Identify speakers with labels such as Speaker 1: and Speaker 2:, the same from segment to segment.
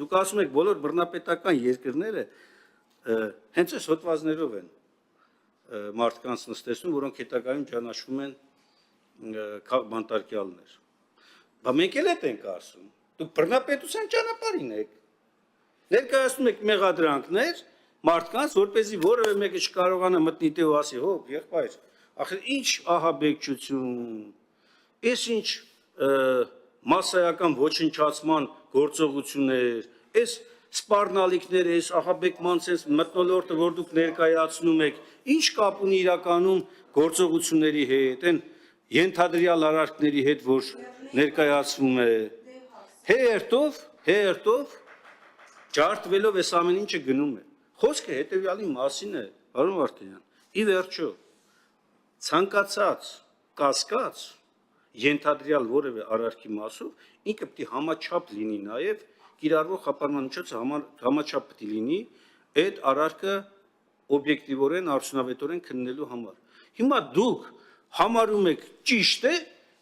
Speaker 1: դուք ասում եք բոլոր բռնապետական երկրները հենց այս հոդվածներով են մարդկանց նստեցնում, որոնք հետագայում ճանաչվում են բանտարկյալներ։ Բա մենք էլ ենք ասում, դուք բռնապետության ճանապարհին եք։ Ներկայացնում եք մեղադրանքներ մարդկանց, որպեսզի որևէ մեկը չկարողանա մտնի դե ու ասի, հո, եղբայր, ախր ինչ ահաբեկչություն, այս ինչ մասսայական ոչնչացման գործողություններ, այս սպառնալիքները, այս ահաբեկման մթնոլորտը, որ դուք ներկայացնում եք, ինչ կապ ունի իրականում գործողությունների հետ, այն ենթադրյալ արարքների հետ, որ ներկայացվում է, հերթով ջարդվելով այս ամեն ինչը գնում է։ Խոսքը հետևյալի մասին է, պարոն Վարդանյան, ի վերջո, ցանկացած կասկած ենթադրյալ որևէ արարքի մասով ինքը պետք է համաչափ լինի նաև կիրառվող խափանման միջոցը համաչափ պետք է լինի այդ արարքը օբյեկտիվորեն արդյունավետորեն քննելու համար։ Հիմա դուք համարում եք ճիշտ է,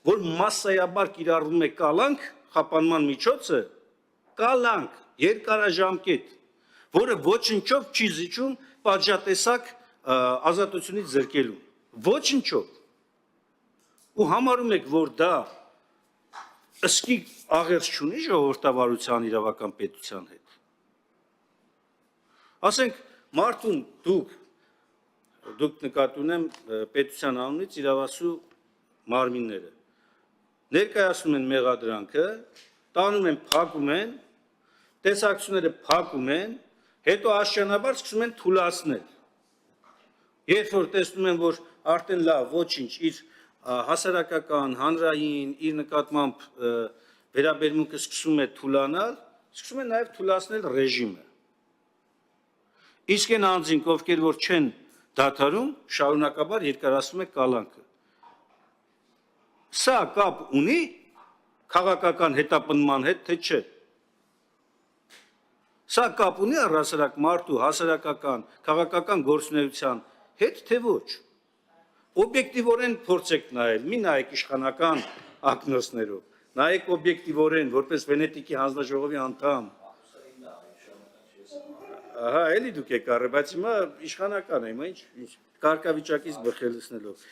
Speaker 1: որ մասսայաբար կիրառվում է կալանք խափանման միջոցը, կալանք երկարաժամկետ, որը ոչնչով չի զիջում պատժատեսակ ազատությունից զրկելու, ոչնչով։ Ու համարում եք, որ դա ըսկի աղերս չունի ժողովրդավարության իրավական պետության հետ։ Ասենք, մարդուն դուք նկատի ունեմ պետության անունից իրավասու մարմինները, ներկայացնում են մեղադրանքը, տանում են, փակում են, տեսակցությունները փակում են, հետո աստիճանաբար սկսում են թուլացնել։ Երբ որ տեսնում են, որ արդեն լավ, ոչինչ, իր հասարակական, հանրային, իր նկատմամբ վերաբերմունքը սկսում է թուլանալ, սկսում է նաև թուլացնել ռեժիմը։ Իսկ այն անձինք, ովքեր որ չեն դադարում, շարունակաբար երկարացնում է կալանքը։ Սա կապ ունի քաղաքական հետապնդման հետ, թե չէ։ Սա կապ ունի առհասարակ մարդու հասարակական, քաղաքական գործունեության հետ, թե ոչ։ Օբյեկտիվորեն փորձեք նայել, մի նայեք իշխանական ակնոցներով, նայեք օբյեկտիվորեն, որպես Վենետիկի հանձնաժողովի անդամ։ Ահա, էլի դուք եք առը, բայց հիմա իշխանական է, հիմա ինչ կարգավիճակից բխելցնելով։